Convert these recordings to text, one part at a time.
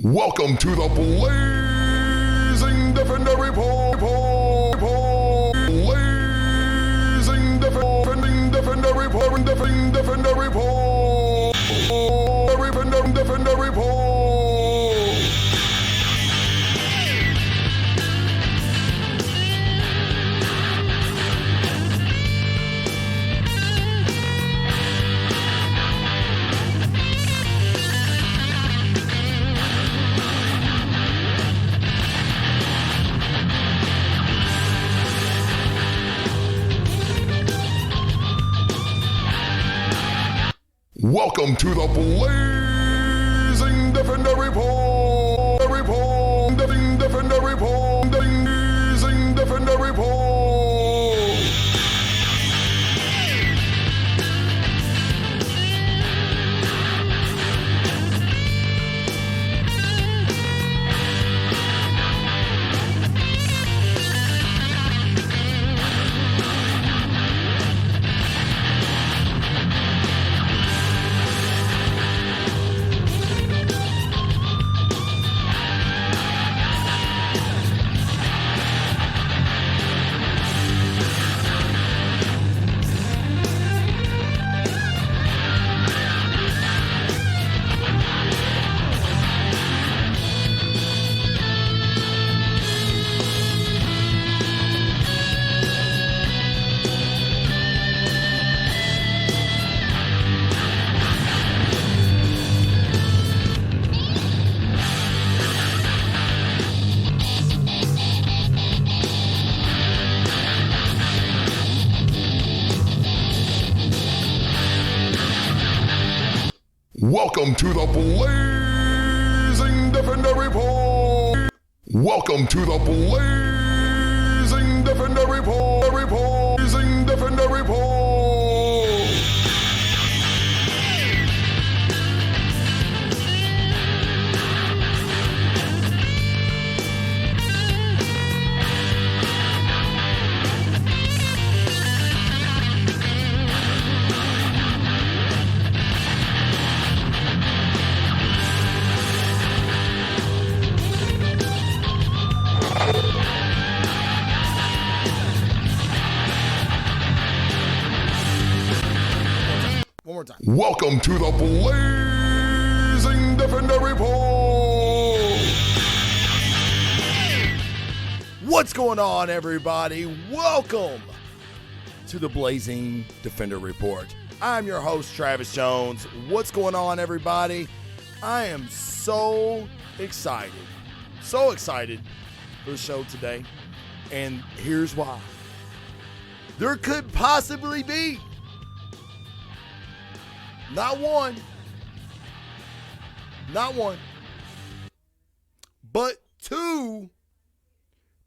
Welcome to the Blazing Defender Report. Blazing Defender Report. Defender Report. Defender Report. Welcome to the Blazing Defender Report. Defender Report. Blazing Defender Report. Welcome to the Blazing Defender Report. Welcome to the Blazing Defender Report. Blazing Defender Report. One more time. Welcome to the Blazing Defender Report. What's going on, everybody? Welcome to the Blazing Defender Report. I'm your host, Travis Jones. What's going on, everybody? I am so excited for the show today, and here's why. There could possibly be not one, but two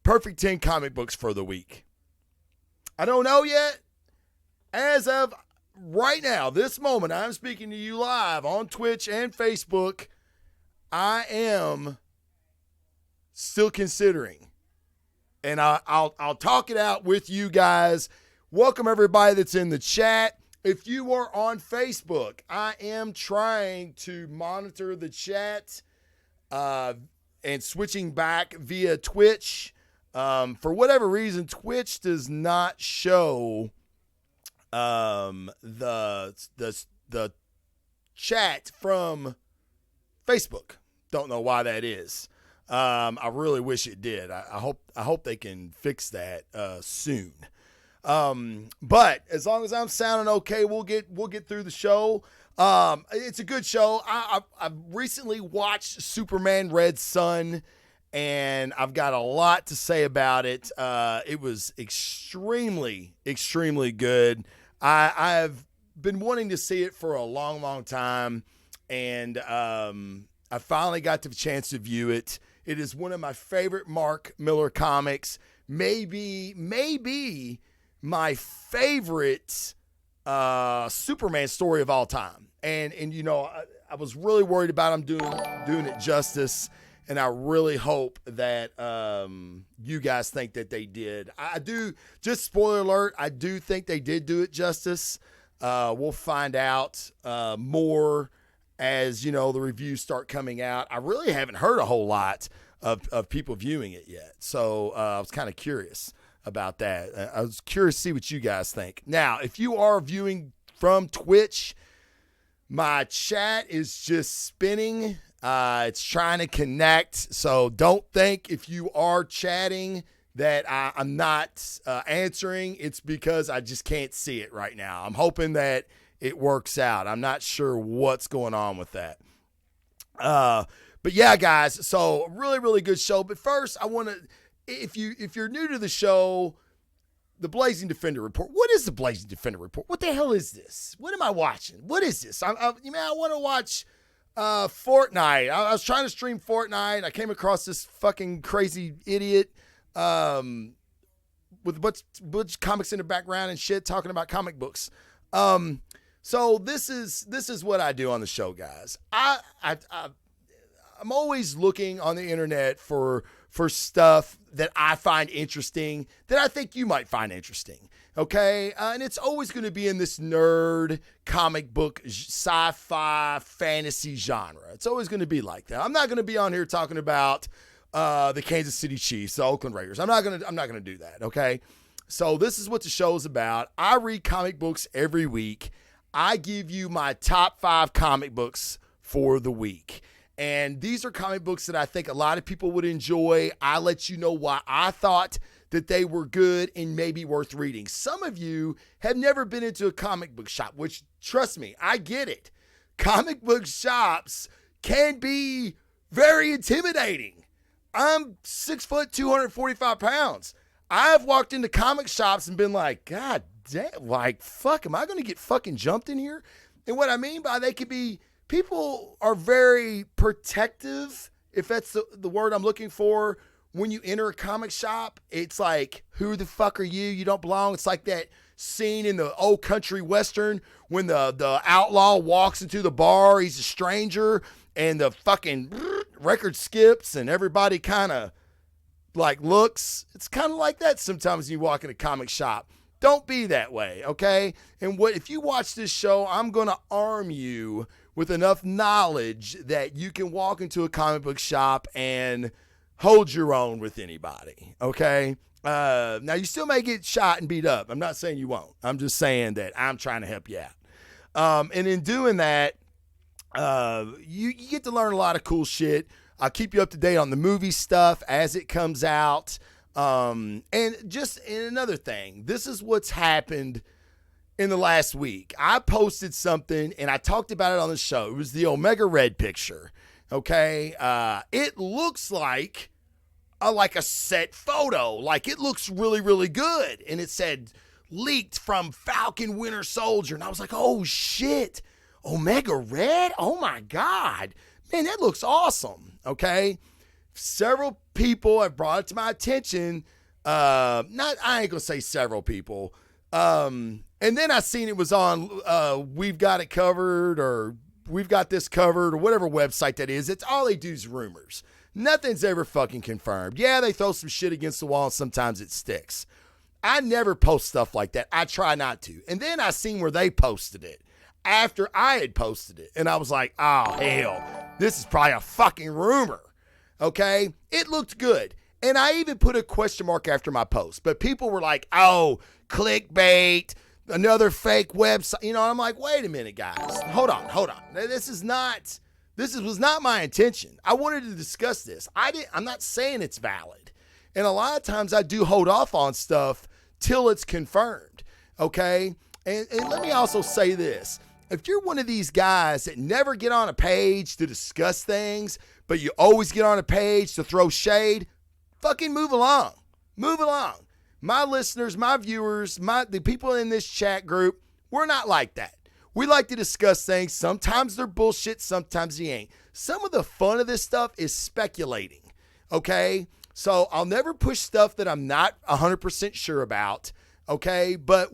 Perfect 10 comic books for the week. I don't know yet. As of right now, this moment, I'm speaking to you live on Twitch and Facebook. I am still considering, and I'll talk it out with you guys. Welcome everybody that's in the chat. If you are on Facebook, I am trying to monitor the chat and switching back via Twitch. For whatever reason, Twitch does not show the chat from Facebook. Don't know why that is. I really wish it did. I hope they can fix that soon. But as long as I'm sounding okay, we'll get through the show. It's a good show. I've recently watched Superman Red Son, and I've got a lot to say about it. It was extremely, extremely good. I've been wanting to see it for a long, long time, and I finally got the chance to view it. It is one of my favorite Mark Millar comics. Maybe my favorite Superman story of all time. And you know, I was really worried about him doing it justice, and I really hope that you guys think that they did. I do, just spoiler alert, I do think they did do it justice. We'll find out more as, you know, the reviews start coming out. I really haven't heard a whole lot of people viewing it yet. So I was kind of curious about that. I was curious to see what you guys think. Now, if you are viewing from Twitch, my chat is just spinning. It's trying to connect. So don't think if you are chatting that I'm not answering. It's because I just can't see it right now. I'm hoping that it works out. I'm not sure what's going on with that. But yeah, guys, so really, really good show. But first, I want to, if you're new to the show, the Blazing Defender Report. What is the Blazing Defender Report? What the hell is this? What am I watching? What is this? I want to watch Fortnite. I was trying to stream Fortnite. I came across this fucking crazy idiot with a bunch comics in the background and shit, talking about comic books. So this is what I do on the show, guys. I'm always looking on the internet for stuff that I find interesting, that I think you might find interesting. Okay. And it's always going to be in this nerd comic book, sci-fi fantasy genre. It's always going to be like that. I'm not going to be on here talking about, the Kansas City Chiefs, the Oakland Raiders. I'm not going to do that. Okay. So this is what the show is about. I read comic books every week. I give you my top 5 comic books for the week. And these are comic books that I think a lot of people would enjoy. I let you know why I thought that they were good and maybe worth reading. Some of you have never been into a comic book shop, which, trust me, I get it. Comic book shops can be very intimidating. I'm 6 foot, 245 pounds. I've walked into comic shops and been like, God damn, like, fuck, am I going to get fucking jumped in here? And what I mean by they could be, people are very protective, if that's the word I'm looking for. When you enter a comic shop, it's like, who the fuck are you? You don't belong. It's like that scene in the old country western when the outlaw walks into the bar. He's a stranger and the fucking record skips and everybody kind of like looks. It's kind of like that sometimes when you walk in a comic shop. Don't be that way, okay? And if you watch this show, I'm going to arm you with enough knowledge that you can walk into a comic book shop and hold your own with anybody, okay? Now, you still may get shot and beat up. I'm not saying you won't. I'm just saying that I'm trying to help you out. And in doing that, you get to learn a lot of cool shit. I'll keep you up to date on the movie stuff as it comes out. And another thing, this is what's happened in the last week. I posted something and I talked about it on the show. It was the Omega Red picture. Okay. It looks like a set photo. Like it looks really, really good. And it said leaked from Falcon Winter Soldier. And I was like, oh shit, Omega Red. Oh my God, man, that looks awesome. Okay. Several people have brought it to my attention. I ain't gonna say several people. And then I seen it was on We've Got It Covered or We've Got This Covered or whatever website that is. It's all they do is rumors. Nothing's ever fucking confirmed. Yeah, they throw some shit against the wall and sometimes it sticks. I never post stuff like that. I try not to. And then I seen where they posted it after I had posted it. And I was like, oh, hell, this is probably a fucking rumor. Okay, it looked good. And I even put a question mark after my post. But people were like, oh, clickbait, another fake website. You know, I'm like, wait a minute, guys. Hold on. This was not my intention. I wanted to discuss this. I'm not saying it's valid. And a lot of times I do hold off on stuff till it's confirmed. Okay? And let me also say this. If you're one of these guys that never get on a page to discuss things, but you always get on a page to throw shade, fucking move along. Move along. My listeners, my viewers, the people in this chat group, we're not like that. We like to discuss things. Sometimes they're bullshit, sometimes they ain't. Some of the fun of this stuff is speculating, okay? So I'll never push stuff that I'm not 100% sure about, okay? But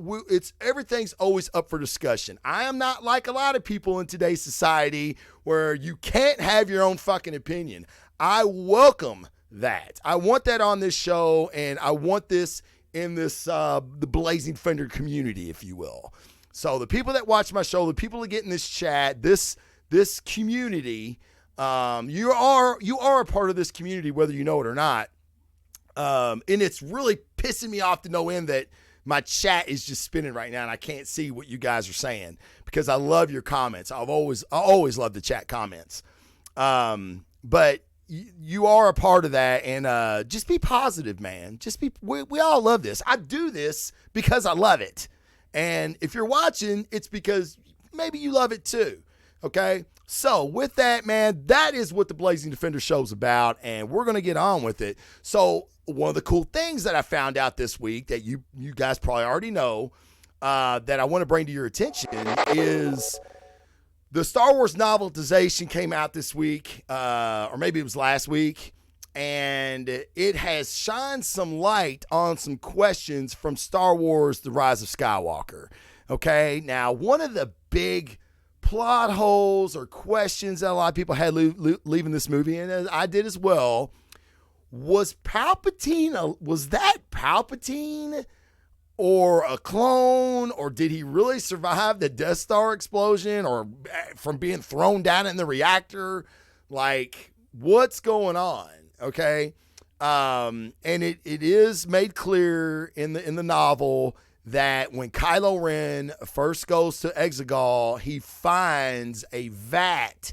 everything's always up for discussion. I am not like a lot of people in today's society where you can't have your own fucking opinion. I welcome that. I want that on this show, and I want this in this the Blazing Fender community, if you will. So the people that watch my show, the people that get in this chat, this this community, you are a part of this community, whether you know it or not. And it's really pissing me off to no end that my chat is just spinning right now and I can't see what you guys are saying because I love your comments. I always love the chat comments. But you are a part of that, and just be positive, man. We all love this. I do this because I love it. And if you're watching, it's because maybe you love it too. Okay? So with that, man, that is what the Blazing Defender show is about, and we're going to get on with it. So one of the cool things that I found out this week that you guys probably already know that I want to bring to your attention is the Star Wars novelization came out this week, or maybe it was last week, and it has shined some light on some questions from Star Wars The Rise of Skywalker. Okay, now one of the big plot holes or questions that a lot of people had leaving this movie, and I did as well, was that Palpatine or a clone, or did he really survive the Death Star explosion or from being thrown down in the reactor? Like, what's going on? Okay. And it is made clear in the novel that when Kylo Ren first goes to Exegol, he finds a vat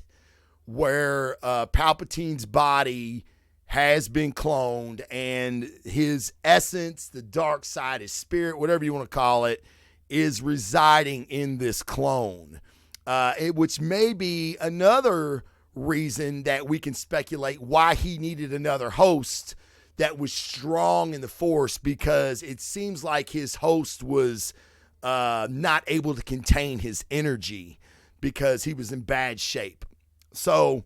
where Palpatine's body has been cloned, and his essence, the dark side, his spirit, whatever you want to call it, is residing in this clone, which may be another reason that we can speculate why he needed another host that was strong in the Force, because it seems like his host was not able to contain his energy because he was in bad shape. So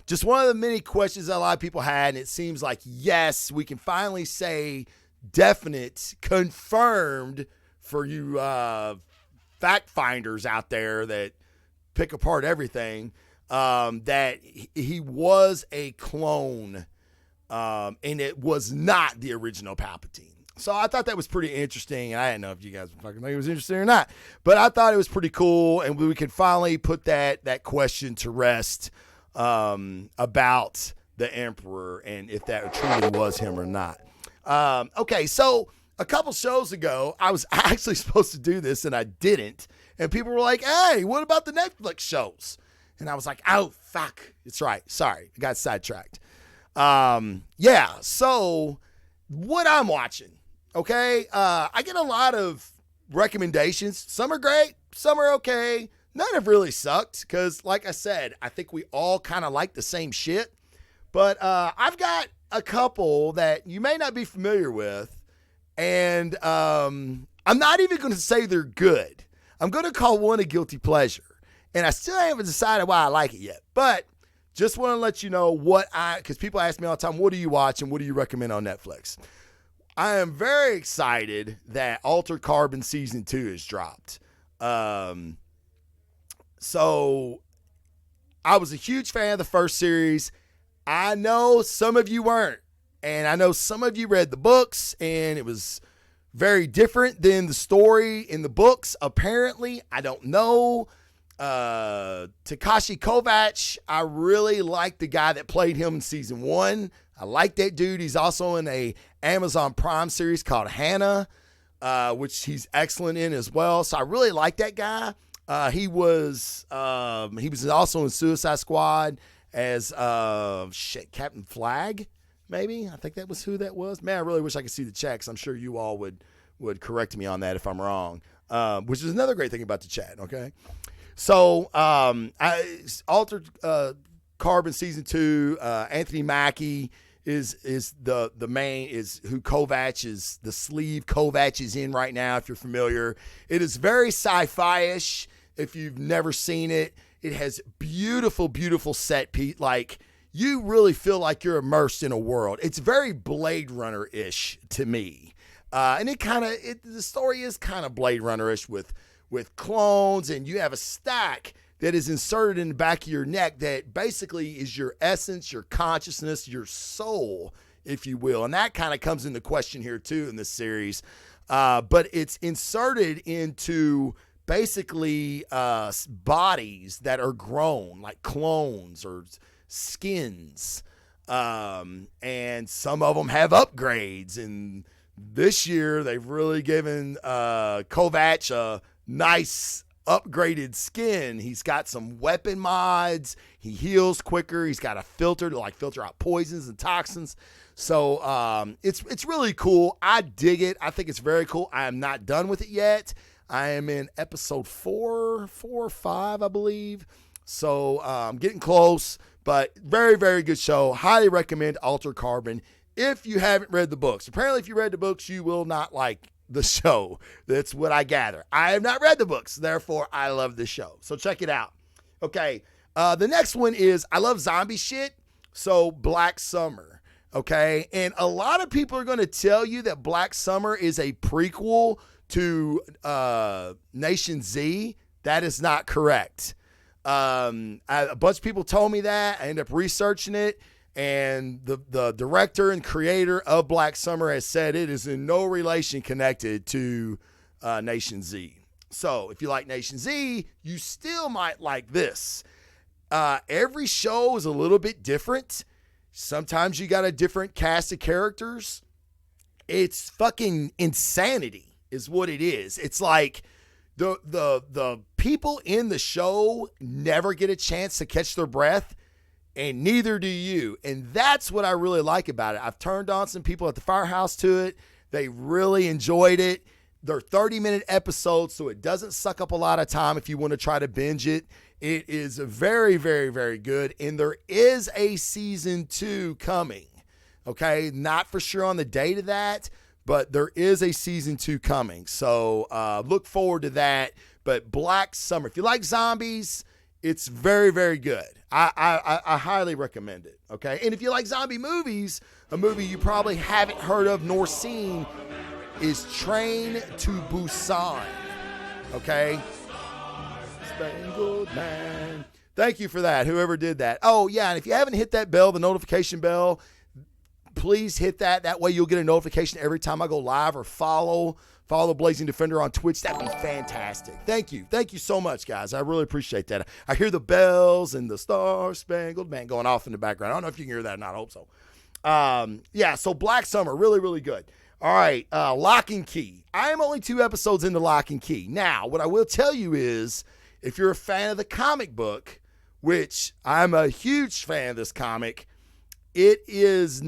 just one of the many questions that a lot of people had, and it seems like, yes, we can finally say definite, confirmed for you fact finders out there that pick apart everything, that he was a clone, and it was not the original Palpatine. So I thought that was pretty interesting. I didn't know if you guys would fucking think it was interesting or not, but I thought it was pretty cool, and we could finally put that question to rest about the Emperor and if that truly was him or not. Okay, so a couple shows ago, I was actually supposed to do this and I didn't. And people were like, hey, what about the Netflix shows? And I was like, oh, fuck. It's right. Sorry. I got sidetracked. Yeah, so what I'm watching, okay? I get a lot of recommendations. Some are great. Some are okay. None have really sucked because, like I said, I think we all kind of like the same shit. But I've got a couple that you may not be familiar with, and I'm not even going to say they're good. I'm going to call one a guilty pleasure, and I still haven't decided why I like it yet. But just want to let you know because people ask me all the time, what do you watch and what do you recommend on Netflix? I am very excited that Altered Carbon Season 2 is dropped. So I was a huge fan of the first series. I know some of you weren't, and I know some of you read the books, and it was very different than the story in the books. Apparently, I don't know. Takashi Kovacs, I really like the guy that played him in season 1. I like that dude. He's also in a Amazon Prime series called Hannah, which he's excellent in as well. So I really like that guy. He was also in Suicide Squad as Captain Flag, maybe. I think that was who that was. Man, I really wish I could see the chat, 'cause I'm sure you all would correct me on that if I'm wrong. Which is another great thing about the chat. Okay, so Altered Carbon Season 2. Anthony Mackie is the main, is who Kovacs is, the sleeve Kovacs is in right now, if you're familiar. It is very sci-fi-ish. If you've never seen it, it has beautiful, beautiful set piece. Like, you really feel like you're immersed in a world. It's very Blade Runner-ish to me. And the story is kind of Blade Runner-ish with clones, and you have a stack that is inserted in the back of your neck that basically is your essence, your consciousness, your soul, if you will. And that kind of comes into question here too in this series. But it's inserted into basically bodies that are grown, like clones or skins. And some of them have upgrades. And this year, they've really given Kovac a nice upgraded skin. He's got some weapon mods. He heals quicker. He's got a filter to like filter out poisons and toxins. So it's really cool. I dig it. I think it's very cool. I am not done with it yet. I am in episode 4 or 5, I believe. So I'm getting close, but very, very good show. Highly recommend Altered Carbon if you haven't read the books. Apparently, if you read the books, you will not like the show. That's what I gather. I have not read the books, therefore I love the show. So check it out. Okay, the next one is I love zombie shit, so Black Summer. Okay, and a lot of people are going to tell you that Black Summer is a prequel to Nation Z. That is not correct. A bunch of people told me that. I ended up researching it, and the director and creator of Black Summer has said it is in no relation connected to Nation Z. So if you like Nation Z, you still might like this. Every show is a little bit different. Sometimes you got a different cast of characters. It's fucking insanity is what it is. It's like the people in the show never get a chance to catch their breath, and neither do you. And that's what I really like about it. I've turned on some people at the Firehouse to it. They really enjoyed it. They're 30-minute episodes, so it doesn't suck up a lot of time if you want to try to binge it. It is very, very, very good, and there is a season 2 coming. Okay, not for sure on the date of that, but there is a season 2 coming. So look forward to that. But Black Summer, if you like zombies, it's very, very good. I highly recommend it. Okay, and if you like zombie movies, a movie you probably haven't heard of nor seen is Train to Busan. Okay. Spangled Man. Thank you for that, whoever did that. Oh, yeah, and if you haven't hit that bell, the notification bell, please hit that. That way you'll get a notification every time I go live, or follow Blazing Defender on Twitch. That'd be fantastic. Thank you. Thank you so much, guys. I really appreciate that. I hear the bells and the Star Spangled Man going off in the background. I don't know if you can hear that or not. I hope so. Yeah, so Black Summer, really, really good. All right, Lock and Key. I am only 2 episodes into Lock and Key. Now, what I will tell you is, if you're a fan of the comic book, which I'm a huge fan of this comic, it is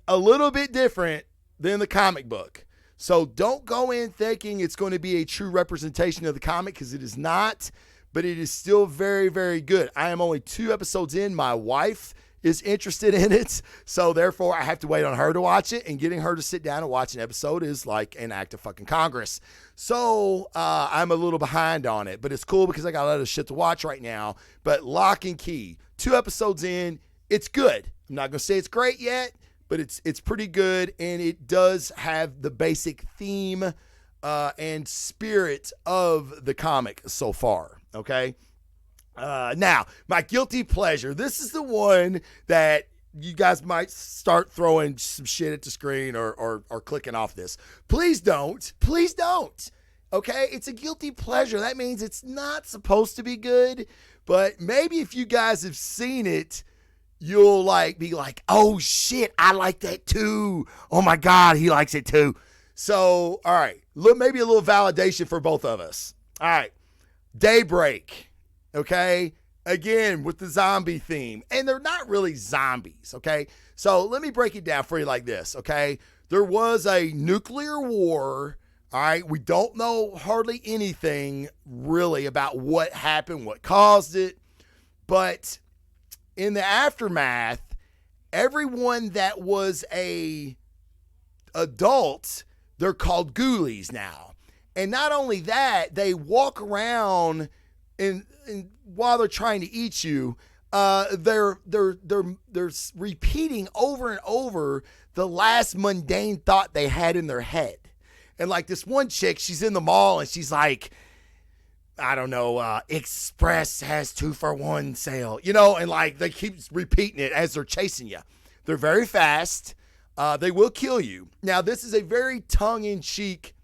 a little bit different than the comic book. So don't go in thinking it's going to be a true representation of the comic, because it is not, but it is still very, very good. I am only 2 episodes in. My wife is interested in it, so therefore I have to wait on her to watch it, and getting her to sit down and watch an episode is like an act of fucking Congress. So I'm a little behind on it, but it's cool because I got a lot of shit to watch right now. But Lock and Key, 2 episodes in, it's good. I'm not gonna say it's great yet, but it's pretty good, and it does have the basic theme and spirit of the comic so far. Okay. Now, my guilty pleasure. This is the one that you guys might start throwing some shit at the screen or clicking off this. Please don't. Please don't. Okay? It's a guilty pleasure. That means it's not supposed to be good, but maybe if you guys have seen it, you'll be like, oh shit, I like that too. Oh my God, he likes it too. So, all right. Maybe a little validation for both of us. All right. Daybreak. Okay, again, with the zombie theme. And they're not really zombies, okay? So let me break it down for you like this, okay? There was a nuclear war, all right? We don't know hardly anything really about what happened, what caused it. But in the aftermath, everyone that was a adult, they're called ghoulies now. And not only that, they walk around and while they're trying to eat you, they're repeating over and over the last mundane thought they had in their head. And like this one chick, she's in the mall and she's like, I don't know, Express has 2-for-1 sale, and like they keep repeating it as they're chasing you. They're very fast. They will kill you. Now, this is a very tongue-in-cheek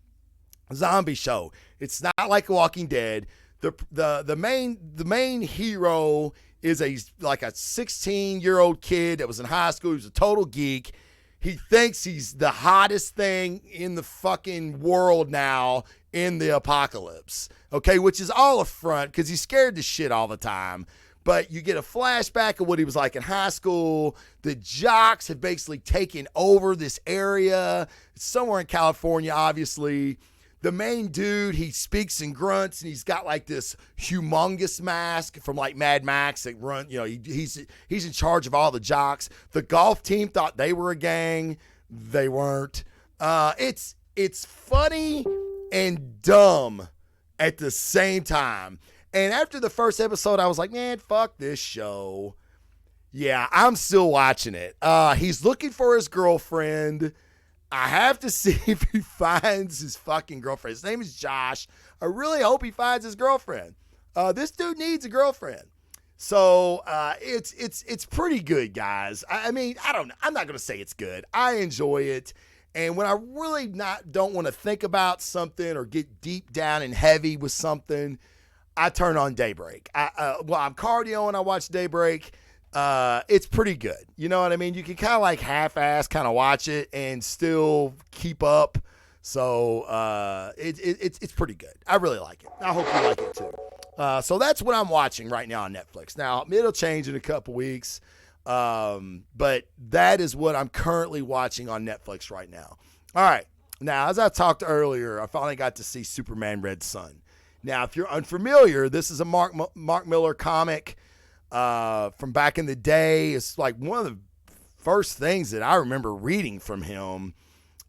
zombie show. It's not like Walking Dead. The main hero is a 16-year-old kid that was in high school. He was a total geek. He thinks he's the hottest thing in the fucking world now in the apocalypse. Okay, which is all a front because he's scared to shit all the time. But you get a flashback of what he was like in high school. The jocks have basically taken over this area. It's somewhere in California, obviously. The main dude, he speaks and grunts, and he's got like this humongous mask from like Mad Max that run. You know, he's in charge of all the jocks. The golf team thought they were a gang. They weren't. It's funny and dumb at the same time. And after the first episode, I was like, man, fuck this show. Yeah, I'm still watching it. He's looking for his girlfriend. I have to see if he finds his fucking girlfriend. His name is Josh. I really hope he finds his girlfriend. This dude needs a girlfriend. So it's pretty good, guys. I mean, I don't know. I'm not going to say it's good. I enjoy it. And when I really don't want to think about something or get deep down and heavy with something, I turn on Daybreak. I'm cardio and I watch Daybreak. It's pretty good. You know what I mean? You can kind of like half-ass kind of watch it and still keep up. So it's pretty good. I really like it. I hope you like it too. So that's what I'm watching right now on Netflix. Now, it'll change in a couple weeks. But that is what I'm currently watching on Netflix right now. All right. Now, as I talked earlier, I finally got to see Superman Red Son. Now, if you're unfamiliar, this is a Mark Millar comic from back in the day. It's like one of the first things that I remember reading from him.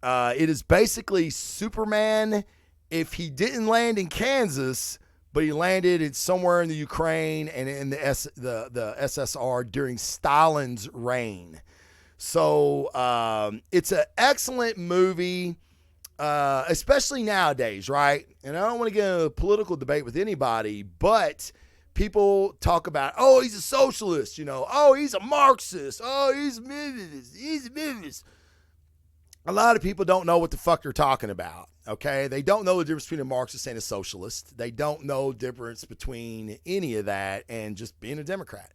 It is basically Superman if he didn't land in Kansas, but he landed somewhere in the Ukraine and in the SSR during Stalin's reign. So it's an excellent movie. Especially nowadays, right? And I don't want to get into a political debate with anybody, but people talk about, oh, he's a socialist, you know, oh, he's a Marxist, oh, he's a Marxist. A lot of people don't know what the fuck they're talking about, okay? They don't know the difference between a Marxist and a socialist. They don't know the difference between any of that and just being a Democrat.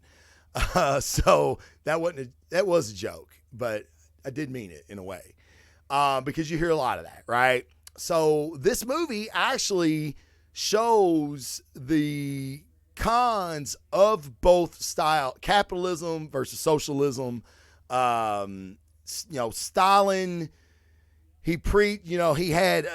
So that was a joke, but I did mean it in a way. Because you hear a lot of that, right? So this movie actually shows the cons of both style, capitalism versus socialism. Stalin, he had,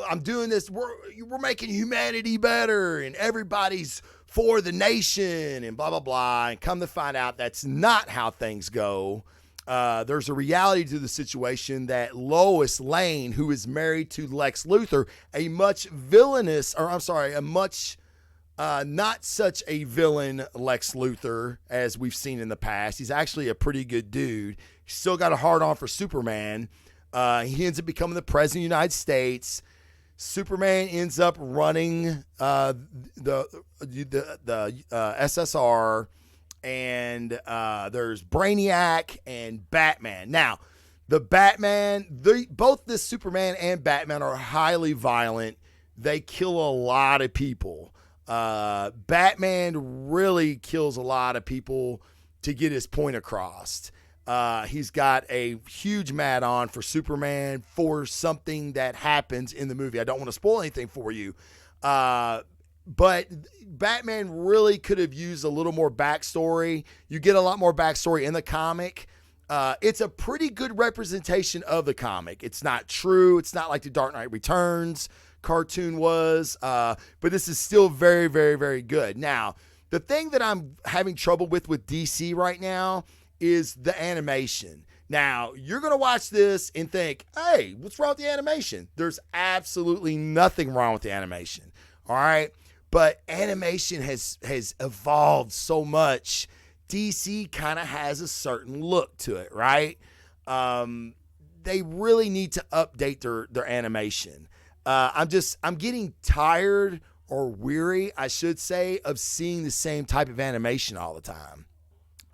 I'm doing this, we're making humanity better, and everybody's for the nation, and blah, blah, blah. And come to find out that's not how things go. There's a reality to the situation that Lois Lane, who is married to Lex Luthor, a much not such a villain Lex Luthor as we've seen in the past. He's actually a pretty good dude. He's still got a hard on for Superman. He ends up becoming the president of the United States. Superman ends up running the SSR. And there's Brainiac and Batman. Now, both the Superman and Batman are highly violent. They kill a lot of people. Batman really kills a lot of people to get his point across. He's got a huge mat on for Superman for something that happens in the movie. I don't want to spoil anything for you. But Batman really could have used a little more backstory. You get a lot more backstory in the comic. It's a pretty good representation of the comic. It's not true. It's not like the Dark Knight Returns cartoon was. But this is still very, very, very good. Now, the thing that I'm having trouble with DC right now is the animation. Now, you're going to watch this and think, hey, what's wrong with the animation? There's absolutely nothing wrong with the animation. All right? But animation has evolved so much. DC kind of has a certain look to it, right? They really need to update their animation. I'm getting tired or weary, I should say, of seeing the same type of animation all the time.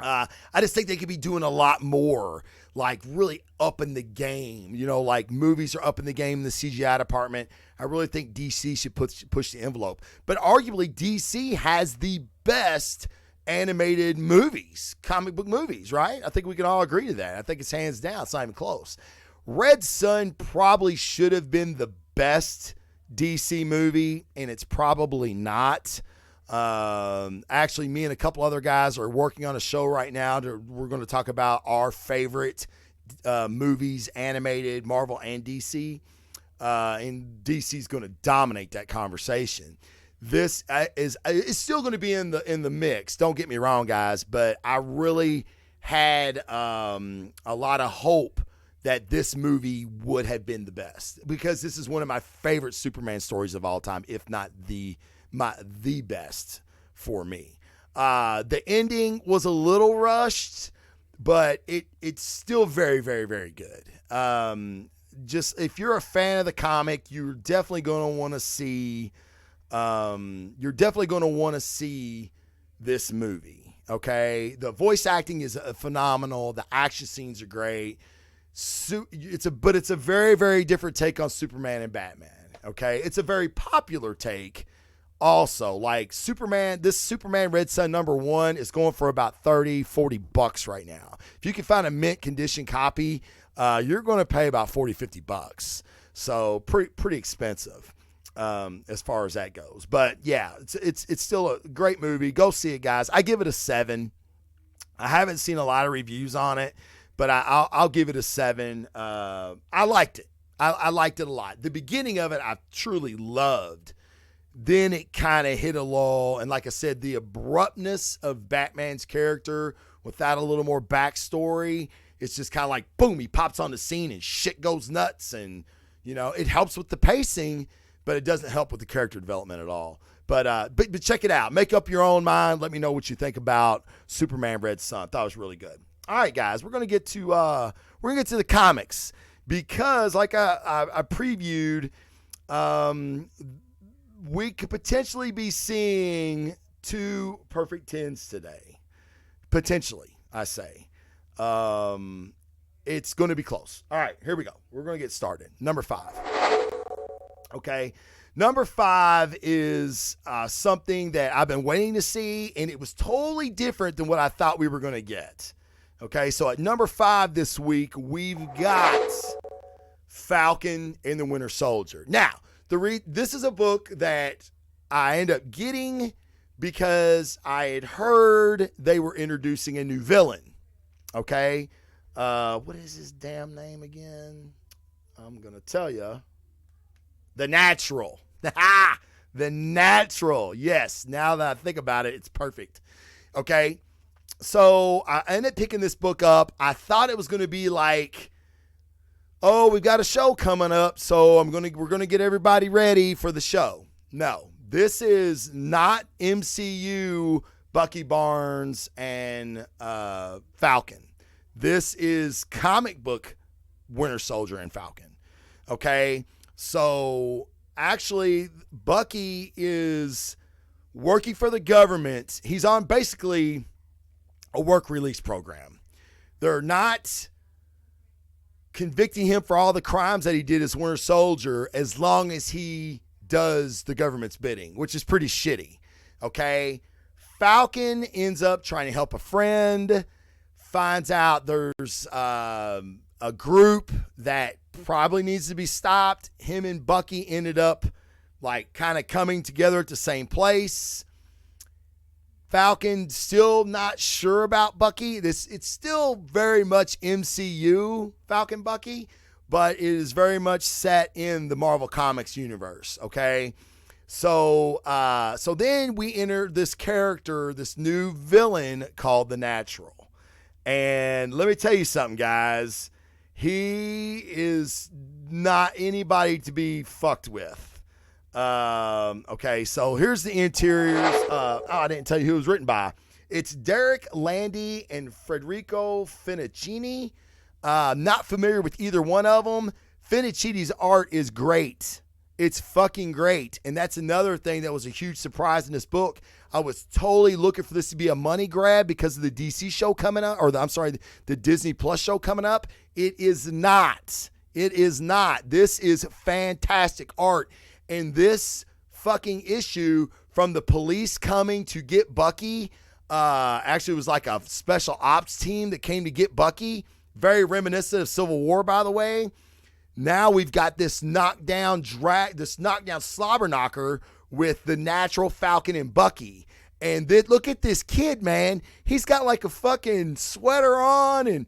I just think they could be doing a lot more, like really up in the game. Like movies are up in the game in the CGI department. I really think DC should push the envelope. But arguably, DC has the best animated movies, comic book movies, right? I think we can all agree to that. I think it's hands down. It's not even close. Red Son probably should have been the best DC movie, and it's probably not. Actually, me and a couple other guys are working on a show right now. We're going to talk about our favorite movies, animated, Marvel and DC. And DC is going to dominate that conversation. This is still going to be in the mix. Don't get me wrong, guys, but I really had a lot of hope that this movie would have been the best, because this is one of my favorite Superman stories of all time, if not the best for me. The ending was a little rushed, but it's still very, very, very good. Just if you're a fan of the comic, you're definitely going to want to see. You're definitely going to want to see this movie. Okay, the voice acting is phenomenal. The action scenes are great. It's a very, very different take on Superman and Batman. Okay, it's a very popular take. Also, like this Superman Red Son #1 is going for about $30-$40 right now. If you can find a mint condition copy, you're going to pay about $40-$50. So pretty expensive as far as that goes. But yeah, it's still a great movie. Go see it, guys. I give it a 7. I haven't seen a lot of reviews on it, but I'll give it a 7. I liked it. I liked it a lot. The beginning of it I truly loved. Then it kind of hit a lull. And like I said, the abruptness of Batman's character without a little more backstory, it's just kind of like, boom, he pops on the scene and shit goes nuts. And, it helps with the pacing, but it doesn't help with the character development at all. But check it out. Make up your own mind. Let me know what you think about Superman Red Son. Thought it was really good. All right, guys, we're going to get to the comics, because like I previewed, we could potentially be seeing 2 perfect 10s today. Potentially, I say. It's going to be close. All right, here we go. We're going to get started. Number 5. Okay. Number 5 is something that I've been waiting to see, and it was totally different than what I thought we were going to get. Okay, so at number 5 this week, we've got Falcon and the Winter Soldier. Now, this is a book that I end up getting because I had heard they were introducing a new villain. Okay, what is his damn name again? I'm going to tell you. The Natural. The Natural. Yes, now that I think about it, it's perfect. Okay, so I ended up picking this book up. I thought it was going to be like, oh, we've got a show coming up, so we're going to get everybody ready for the show. No, this is not MCU Bucky Barnes and Falcon. This is comic book Winter Soldier and Falcon. Okay, so actually Bucky is working for the government. He's on basically a work release program. They're not convicting him for all the crimes that he did as Winter Soldier as long as he does the government's bidding, which is pretty shitty. Okay, Falcon ends up trying to help a friend, finds out there's a group that probably needs to be stopped. Him and Bucky ended up like kind of coming together at the same place. Falcon still not sure about Bucky. It's still very much MCU Falcon Bucky, but it is very much set in the Marvel Comics universe. Okay, so then we enter this character, this new villain called the Natural, and let me tell you something, guys. He is not anybody to be fucked with. Okay, so here's the interiors. I didn't tell you who it was written by. It's Derek Landy and Federico Finicini. Not familiar with either one of them. Finicini's art is great. It's fucking great. And that's another thing that was a huge surprise in this book. I was totally looking for this to be a money grab because of the DC show coming up, or the Disney Plus show coming up. It is not. It is not. This is fantastic art. And this fucking issue from the police coming to get Bucky, actually it was like a special ops team that came to get Bucky. Very reminiscent of Civil War, by the way. Now we've got this knockdown slobber knocker with the natural Falcon and Bucky. And then look at this kid, man. He's got like a fucking sweater on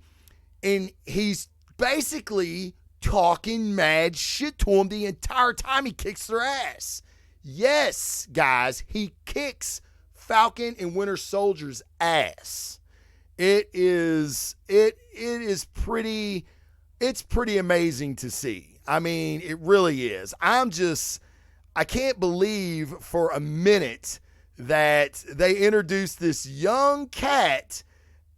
and he's basically talking mad shit to him the entire time he kicks their ass. Yes, guys, he kicks Falcon and Winter Soldier's ass. It is pretty amazing to see. I mean, it really is. I can't believe for a minute that they introduced this young cat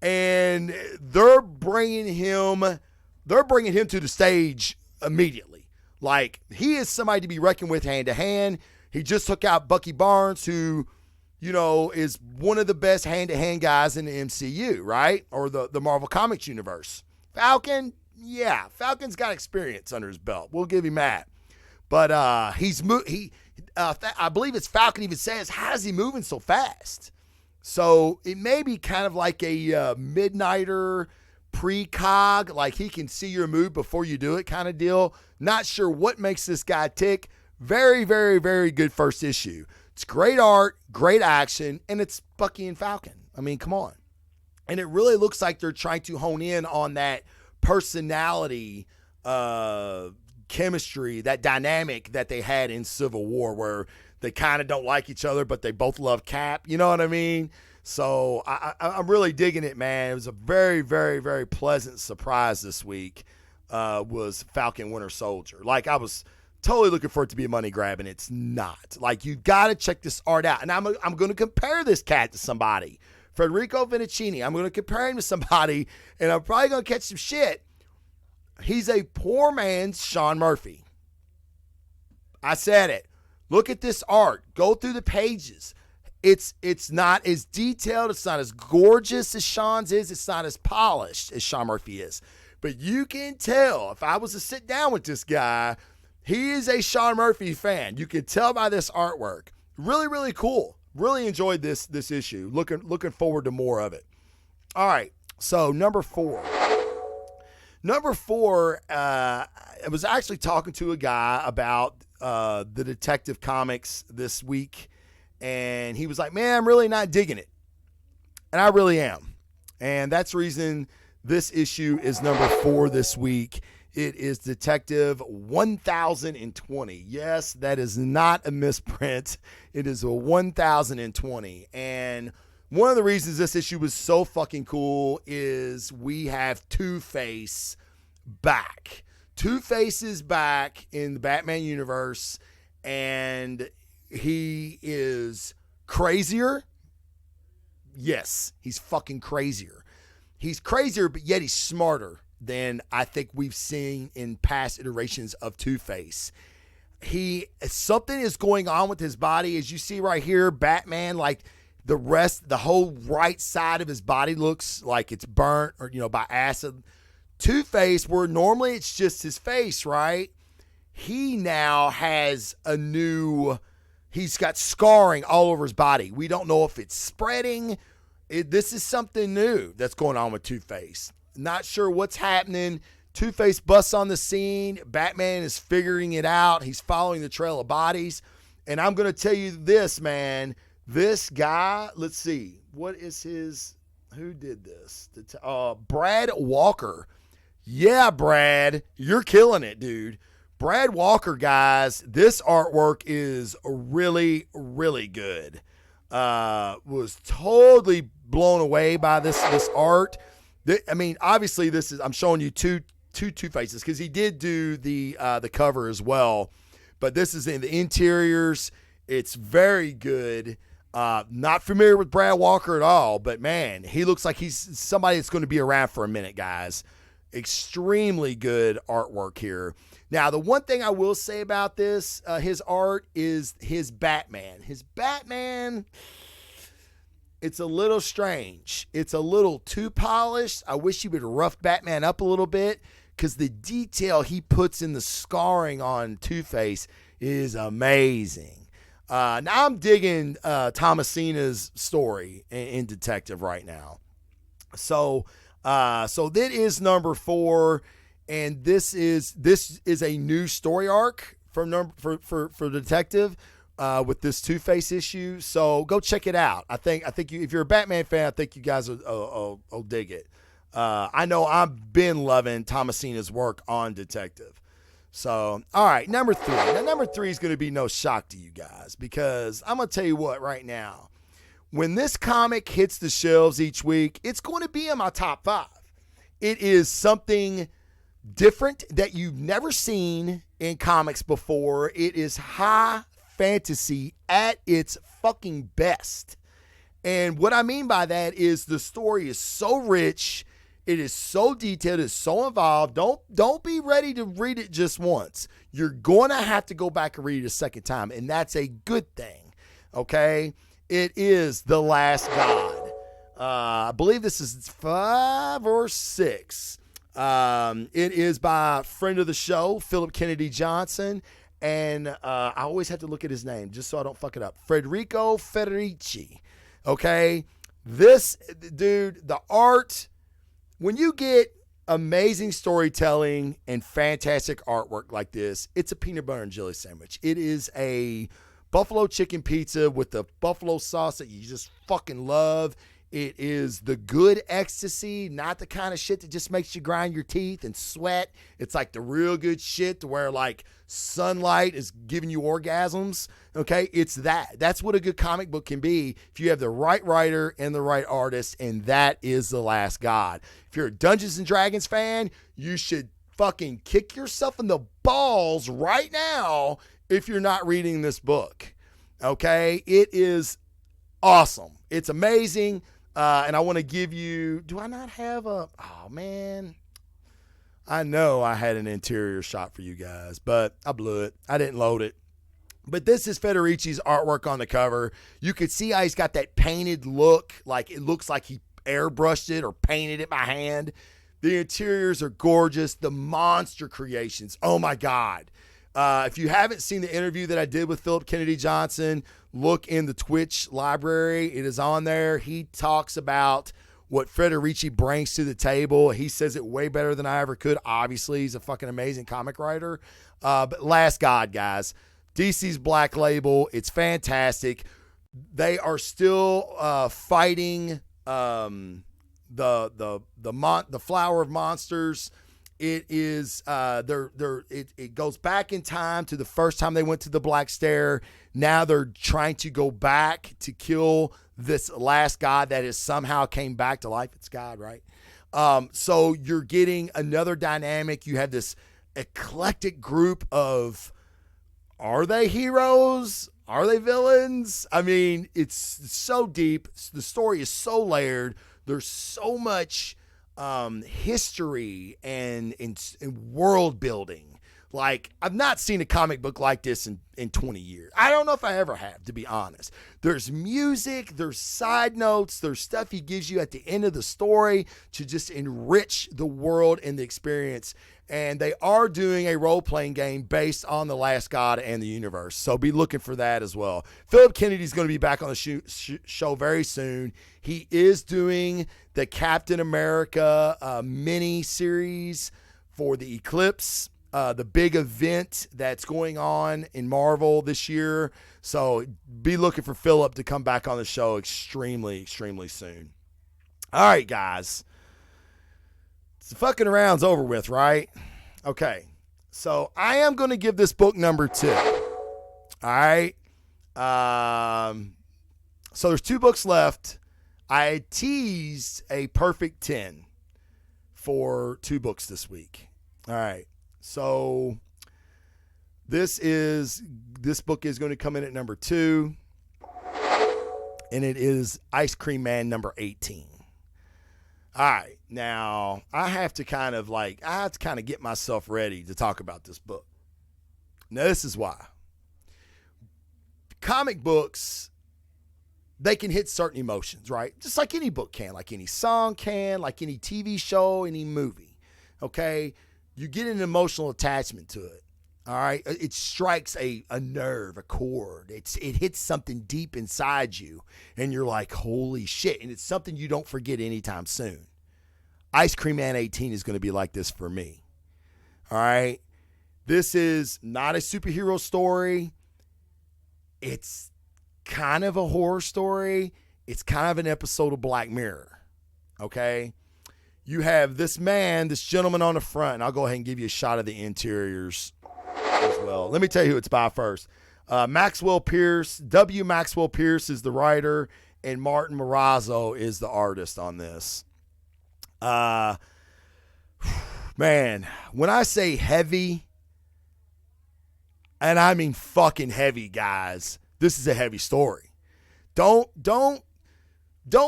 and they're bringing him to the stage immediately. Like, he is somebody to be reckoned with hand to hand. He just took out Bucky Barnes, who, you know, is one of the best hand-to-hand guys in the MCU, right? Or the Marvel Comics universe. Falcon's got experience under his belt. We'll give him that. But I believe it's Falcon even says, how is he moving so fast? So it may be kind of like a Midnighter precog, like he can see your move before you do it kind of deal. Not sure what makes this guy tick. Very, very, very good first issue. It's great art, great action, and it's Bucky and Falcon. I mean, come on. And it really looks like they're trying to hone in on that personality chemistry, that dynamic that they had in Civil War, where they kind of don't like each other, but they both love Cap. You know what I mean? So I'm really digging it, man. It was a very, very, very pleasant surprise this week, was Falcon Winter Soldier. Like, I was totally looking for it to be a money grab, and it's not. Like, you got to check this art out. And I'm going to compare this cat to somebody. Federico Vinicini. I'm going to compare him to somebody, and I'm probably going to catch some shit. He's a poor man's Sean Murphy. I said it. Look at this art. Go through the pages. It's not as detailed. It's not as gorgeous as Sean's is. It's not as polished as Sean Murphy is. But you can tell, if I was to sit down with this guy, he is a Sean Murphy fan. You can tell by this artwork. Really, really cool. Really enjoyed this issue. Looking forward to more of it. All right. So number 4. I was actually talking to a guy about the Detective Comics this week, and he was like, man, I'm really not digging it. And I really am. And that's the reason this issue is number 4 this week. It is Detective 1020. Yes, that is not a misprint. It is a 1020. And one of the reasons this issue was so fucking cool is we have Two-Face back. Two-Face is back in the Batman universe, and he is crazier. Yes, he's fucking crazier. He's crazier, but yet he's smarter than I think we've seen in past iterations of Two-Face. Something is going on with his body. As you see right here, Batman, like the whole right side of his body looks like it's burnt or, by acid. Two-Face, where normally it's just his face, right? He now has he's got scarring all over his body. We don't know if it's spreading. This is something new that's going on with Two-Face. Not sure what's happening. Two-Face busts on the scene. Batman is figuring it out. He's following the trail of bodies. And I'm going to tell you this, man. This guy, let's see. Who did this? Brad Walker. Yeah, Brad. You're killing it, dude. Brad Walker, guys. This artwork is really, really good. Was totally blown away by this art. I mean, obviously, I'm showing you two Two-Faces because he did do the cover as well. But this is in the interiors. It's very good. Not familiar with Brad Walker at all, but man, he looks like he's somebody that's going to be around for a minute, guys. Extremely good artwork here. Now, the one thing I will say about this, his art, is his Batman. His Batman, It's a little strange. It's a little too polished. I wish he would rough Batman up a little bit, because the detail he puts in the scarring on Two-Face is amazing. Now I'm digging Thomasina's story in Detective right now. So that is number 4, and this is a new story arc for Detective. With this Two-Face issue, so go check it out. I think if you're a Batman fan, I think you guys will dig it. I know I've been loving Thomasina's work on Detective. So, all right, number 3. Now, number 3 is going to be no shock to you guys, because I'm going to tell you what right now. When this comic hits the shelves each week, it's going to be in my top 5. It is something different that you've never seen in comics before. It is high fantasy at its fucking best. And what I mean by that is the story is so rich, it is so detailed, it's so involved. Don't be ready to read it just once. You're going to have to go back and read it a second time, and that's a good thing. Okay? It is The Last God. I believe this is 5 or 6. It is by a friend of the show, Philip Kennedy Johnson. And I always have to look at his name just so I don't fuck it up. Federico Federici. Okay? This, dude, the art, when you get amazing storytelling and fantastic artwork like this, it's a peanut butter and jelly sandwich. It is a buffalo chicken pizza with the buffalo sauce that you just fucking love. It is the good ecstasy, not the kind of shit that just makes you grind your teeth and sweat. It's like the real good shit to where like sunlight is giving you orgasms. Okay, it's that. That's what a good comic book can be if you have the right writer and the right artist, and that is The Last God. If you're a Dungeons and Dragons fan, you should fucking kick yourself in the balls right now if you're not reading this book. Okay, it is awesome. It's amazing. And I want to give you, do I not have oh man, I know I had an interior shot for you guys, but I blew it. I didn't load it. But this is Federici's artwork on the cover. You could see how he's got that painted look, like it looks like he airbrushed it or painted it by hand. The interiors are gorgeous. The monster creations, oh my God. If you haven't seen the interview that I did with Philip Kennedy Johnson, look in the Twitch library. It is on there. He talks about what Federici brings to the table. He says it way better than I ever could. Obviously, he's a fucking amazing comic writer. But Last God, guys, DC's Black Label. It's fantastic. They are still fighting the Flower of Monsters. It is it goes back in time to the first time they went to the Black Stair. Now they're trying to go back to kill this last god that has somehow came back to life. It's God, right? So you're getting another dynamic. You have this eclectic group of, are they heroes? Are they villains? I mean, it's so deep. The story is so layered. There's so much history and world building. Like, I've not seen a comic book like this in 20 years. I don't know if I ever have, to be honest. There's music, there's side notes, there's stuff he gives you at the end of the story to just enrich the world and the experience. And they are doing a role-playing game based on The Last God and the universe. So be looking for that as well. Philip Kennedy's going to be back on the show very soon. He is doing the Captain America mini-series for the Eclipse, the big event that's going on in Marvel this year. So be looking for Philip to come back on the show extremely, extremely soon. All right, guys. The fucking around's over with, right? Okay. So I am going to give this book number 2. All right. So there's 2 books left. I teased a perfect 10 for 2 books this week. All right. So this book is going to come in at number 2, and it is Ice Cream Man number 18. All right. Now I have to kind of get myself ready to talk about this book. Now this is why. Comic books they can hit certain emotions, right? Just like any book can, like any song can, like any TV show, any movie, okay? You get an emotional attachment to it, all right? It strikes a nerve, a chord. It hits something deep inside you, and you're like, holy shit, and it's something you don't forget anytime soon. Ice Cream Man 18 is going to be like this for me, all right? This is not a superhero story. It's kind of a horror story. It's kind of an episode of Black Mirror, okay? You have this man, this gentleman on the front, and I'll go ahead and give you a shot of the interiors as well. Let me tell you who it's by first. Maxwell Pierce, W. Maxwell Pierce is the writer, and Martin Morazzo is the artist on this. Man, when I say heavy, and I mean fucking heavy, guys, this is a heavy story. Don't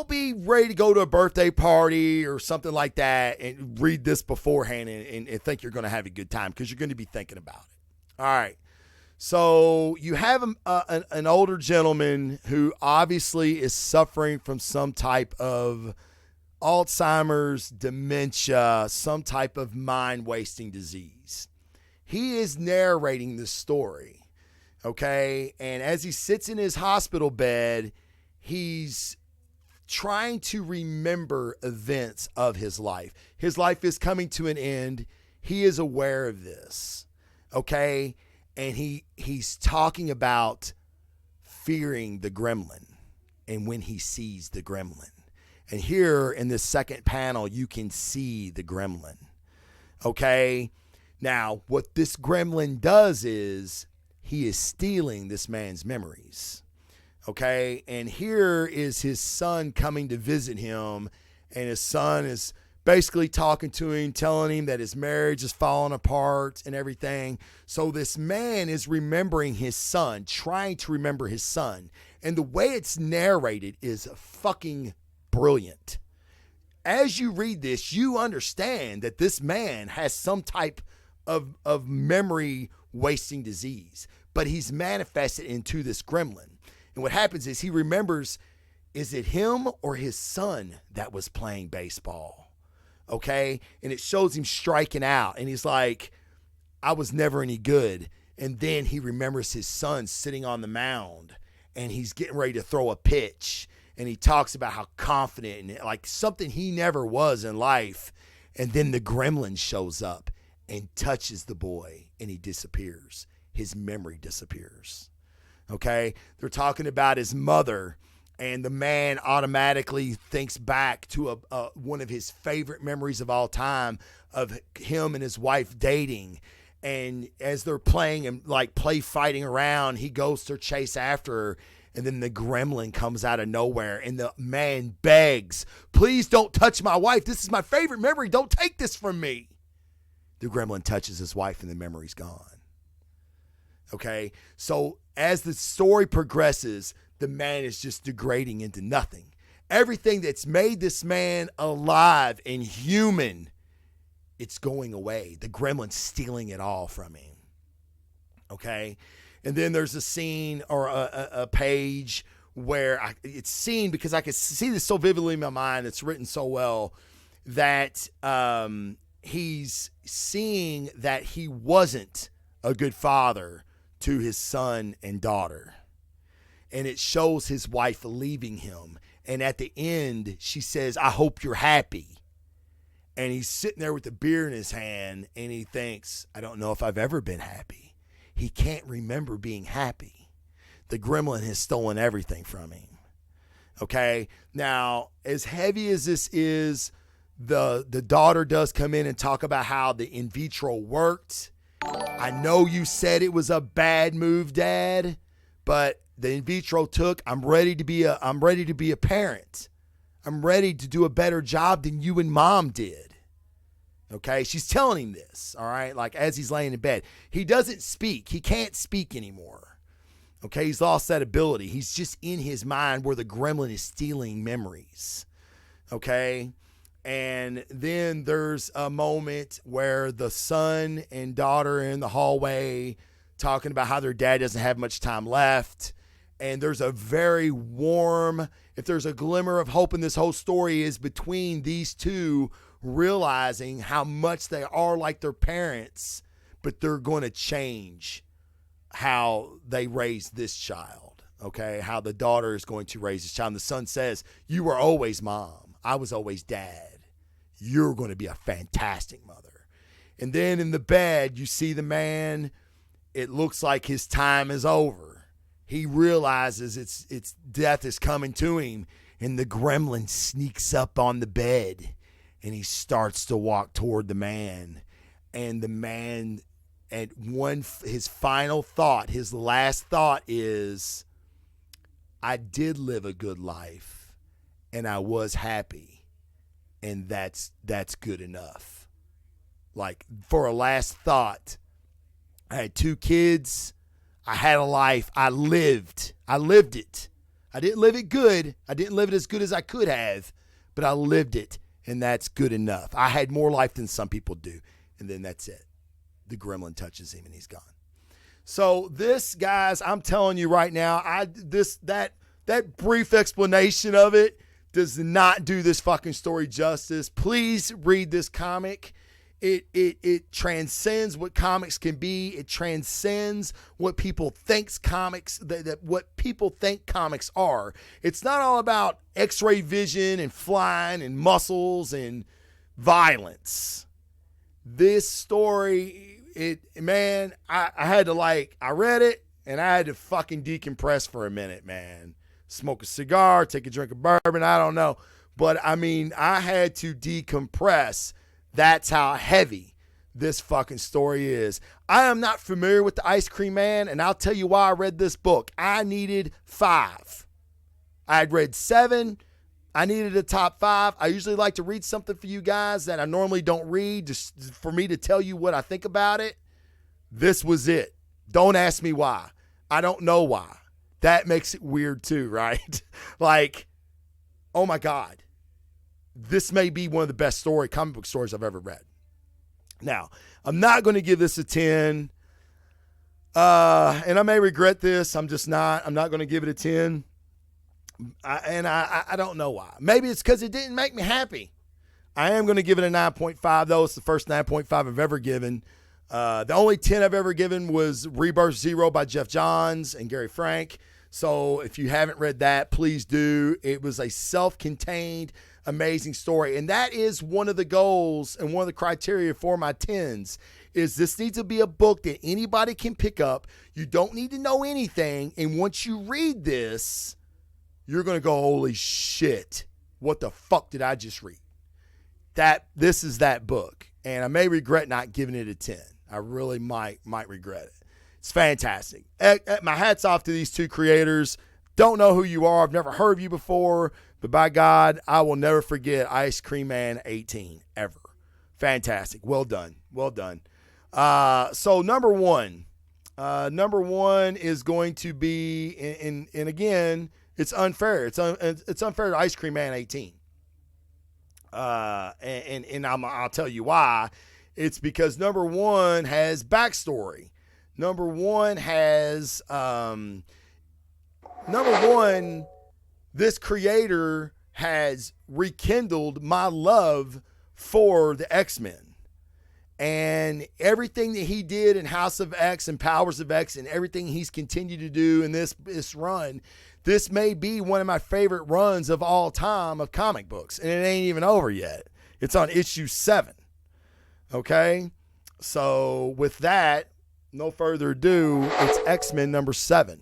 be ready to go to a birthday party or something like that and read this beforehand and think you're going to have a good time, because you're going to be thinking about it. All right. So you have an older gentleman who obviously is suffering from some type of Alzheimer's, dementia, some type of mind-wasting disease. He is narrating this story, okay? And as he sits in his hospital bed, he's trying to remember events of his life. His life is coming to an end. He is aware of this, okay? And he's talking about fearing the gremlin and when he sees the gremlin. And here in this second panel, you can see the gremlin, okay? Now, what this gremlin does is he is stealing this man's memories, okay? And here is his son coming to visit him, and his son is basically talking to him, telling him that his marriage is falling apart and everything. So this man is remembering his son, trying to remember his son. And the way it's narrated is fucking brilliant. As you read this, you understand that this man has some type of memory wasting disease, but he's manifested into this gremlin. And what happens is he remembers, is it him or his son that was playing baseball? Okay. And it shows him striking out, and he's like, I was never any good. And then he remembers his son sitting on the mound, and he's getting ready to throw a pitch. And he talks about how confident and like something he never was in life. And then the gremlin shows up and touches the boy, and he disappears. His memory disappears. Okay? They're talking about his mother, and the man automatically thinks back to one of his favorite memories of all time of him and his wife dating. And as they're playing and like fighting around, he goes to chase after her. And then the gremlin comes out of nowhere, and the man begs, please don't touch my wife. This is my favorite memory. Don't take this from me. The gremlin touches his wife, and the memory's gone. Okay? So as the story progresses, the man is just degrading into nothing. Everything that's made this man alive and human, it's going away. The gremlin's stealing it all from him. Okay? And then there's a scene or a page where it's seen, because I can see this so vividly in my mind. It's written so well that he's seeing that he wasn't a good father to his son and daughter. And it shows his wife leaving him. And at the end, she says, I hope you're happy. And he's sitting there with the beer in his hand, and he thinks, I don't know if I've ever been happy. He can't remember being happy. The gremlin has stolen everything from him. Okay? Now, as heavy as this is, the daughter does come in and talk about how the in vitro worked. I know you said it was a bad move, Dad, but the in vitro took. I'm ready to be a parent. I'm ready to do a better job than you and Mom did. Okay, she's telling him this, all right, like as he's laying in bed. He doesn't speak. He can't speak anymore. Okay, he's lost that ability. He's just in his mind where the gremlin is stealing memories. Okay, and then there's a moment where the son and daughter are in the hallway talking about how their dad doesn't have much time left. And there's a very warm, if there's a glimmer of hope in this whole story, is between these two realizing how much they are like their parents, but they're going to change how they raise this child, okay? How the daughter is going to raise this child. And the son says, you were always mom. I was always dad. You're going to be a fantastic mother. And then in the bed, you see the man, it looks like his time is over. He realizes it's death is coming to him, and the gremlin sneaks up on the bed, and he starts to walk toward the man. And the man, his final thought, his last thought is, I did live a good life, and I was happy, and that's good enough. Like, for a last thought, I had 2 kids. I had a life. I lived it. I didn't live it good. I didn't live it as good as I could have, but I lived it, and that's good enough. I had more life than some people do, and then that's it. The gremlin touches him, and he's gone. So this, guys, I'm telling you right now, that brief explanation of it does not do this fucking story justice. Please read this comic. It transcends what comics can be. It transcends what people think comics that what people think comics are. It's not all about X-ray vision and flying and muscles and violence. This story, I had to I read it and I had to fucking decompress for a minute, man. Smoke a cigar, take a drink of bourbon, I don't know. But I mean, I had to decompress. That's how heavy this fucking story is. I am not familiar with the Ice Cream Man, and I'll tell you why I read this book. I needed 5. I had read 7. I needed a top 5. I usually like to read something for you guys that I normally don't read, just for me to tell you what I think about it. This was it. Don't ask me why. I don't know why. That makes it weird too, right? Like, oh my God. This may be one of the best comic book stories I've ever read. Now, I'm not going to give this a 10. And I may regret this. I'm not going to give it a 10. I don't know why. Maybe it's because it didn't make me happy. I am going to give it a 9.5, though. It's the first 9.5 I've ever given. The only 10 I've ever given was Rebirth Zero by Jeff Johns and Gary Frank. So if you haven't read that, please do. It was a self-contained, amazing story. And that is one of the goals and one of the criteria for my 10s is this needs to be a book that anybody can pick up. You don't need to know anything. And once you read this, you're going to go, holy shit, what the fuck did I just read? This is that book. And I may regret not giving it a 10. I really might regret it. It's fantastic. My hat's off to these two creators. Don't know who you are. I've never heard of you before. But by God, I will never forget Ice Cream Man 18, ever. Fantastic. Well done. Well done. So number one is going to be, and again, it's unfair. It's unfair to Ice Cream Man 18. And I'll tell you why. It's because number one has backstory. Number one, this creator has rekindled my love for the X-Men. And everything that he did in House of X and Powers of X and everything he's continued to do in this run, this may be one of my favorite runs of all time of comic books. And it ain't even over yet. It's on issue 7. Okay? So with that, no further ado, it's X-Men number 7.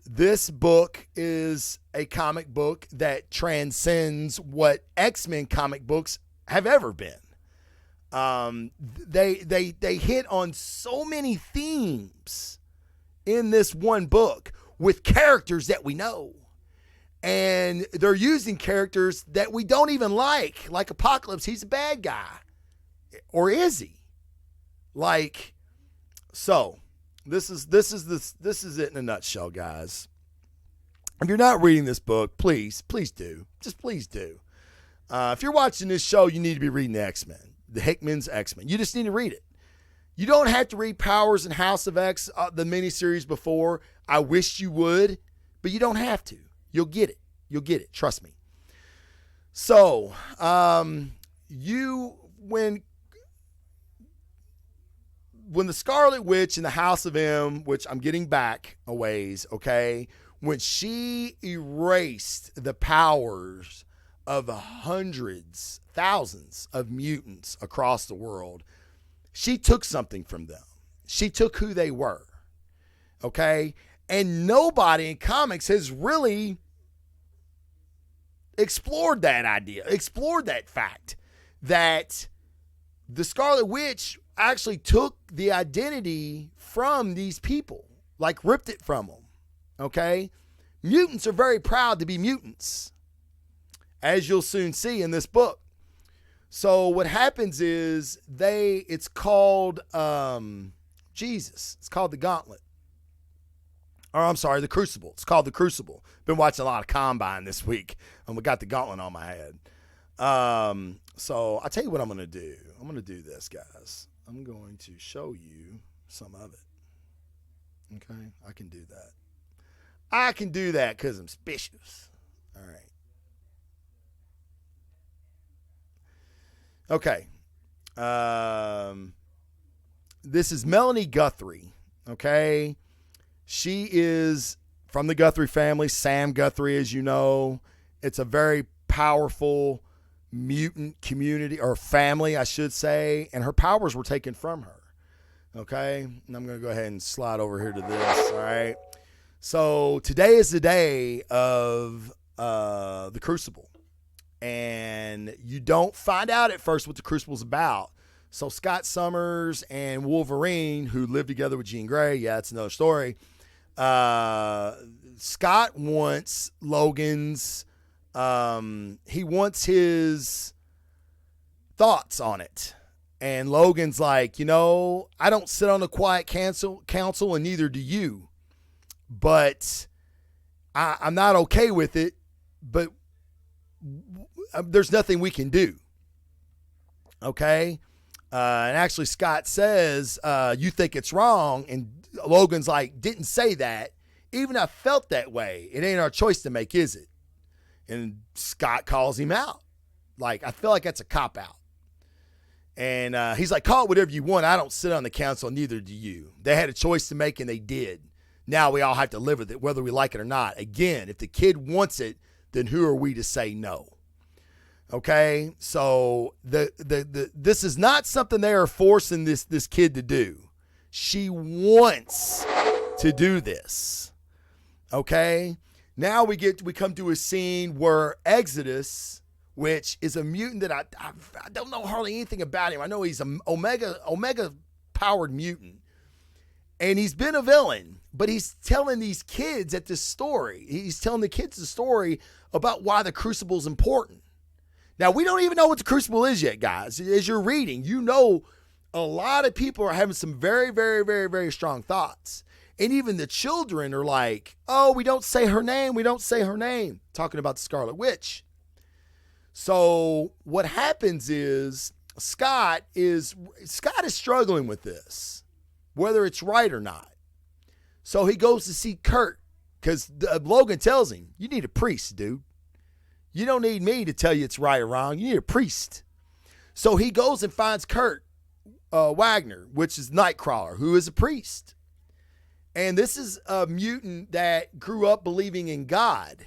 This book is a comic book that transcends what X-Men comic books have ever been. They hit on so many themes in this one book with characters that we know. And they're using characters that we don't even like Apocalypse. He's a bad guy. Or is he? So this is it in a nutshell, guys. If you're not reading this book, please do. Just please do. If you're watching this show, you need to be reading the X-Men, the Hickman's X-Men. You just need to read it. You don't have to read Powers and House of X, the miniseries before. I wish you would, but you don't have to. You'll get it. You'll get it. Trust me. So, when the Scarlet Witch in the House of M, which I'm getting back a ways, okay, when she erased the powers of hundreds, thousands of mutants across the world, she took something from them. She took who they were, okay? And nobody in comics has really explored that idea, explored that fact that the Scarlet Witch actually took the identity from these people, like ripped it from them, okay? Mutants are very proud to be mutants, as you'll soon see in this book. So what happens is it's called, it's called the Gauntlet. Or I'm sorry, the Crucible. It's called the Crucible. Been watching a lot of Combine this week, and we got the Gauntlet on my head. So I'll tell you what I'm going to do. I'm going to do this, guys. I'm going to show you some of it. Okay? I can do that. I can do that because I'm suspicious. All right. Okay. This is Melanie Guthrie. Okay. She is from the Guthrie family, Sam Guthrie, as you know. It's a very powerful mutant community, or family, I should say, and her powers were taken from her. Okay. And I'm going to go ahead and slide over here to this. All right. So today is the day of the Crucible. And you don't find out at first what the Crucible's about. So Scott Summers and Wolverine, who lived together with Jean Grey, yeah, that's another story. Scott wants Logan's, he wants his thoughts on it. And Logan's like, I don't sit on the quiet council, and neither do you. But I'm not okay with it. But there's nothing we can do. Okay. And actually Scott says, you think it's wrong. And Logan's like, didn't say that. Even I felt that way. It ain't our choice to make, is it? And Scott calls him out. Like, I feel like that's a cop out. And he's like, call it whatever you want. I don't sit on the council, neither do you. They had a choice to make and they did. Now we all have to live with it, whether we like it or not. Again, if the kid wants it, then who are we to say no? Okay, so this is not something they are forcing this kid to do. She wants to do this. Okay, now we come to a scene where Exodus, which is a mutant that I don't know hardly anything about him. I know he's an Omega powered mutant, and he's been a villain. But he's telling these kids at this story. He's telling the kids the story about why the Crucible is important. Now, we don't even know what the Crucible is yet, guys. As you're reading, a lot of people are having some very, very, very, very strong thoughts. And even the children are like, oh, we don't say her name. We don't say her name. Talking about the Scarlet Witch. So what happens is Scott is struggling with this, whether it's right or not. So he goes to see Kurt because Logan tells him, you need a priest, dude. You don't need me to tell you it's right or wrong. You need a priest. So he goes and finds Kurt Wagner, which is Nightcrawler, who is a priest. And this is a mutant that grew up believing in God.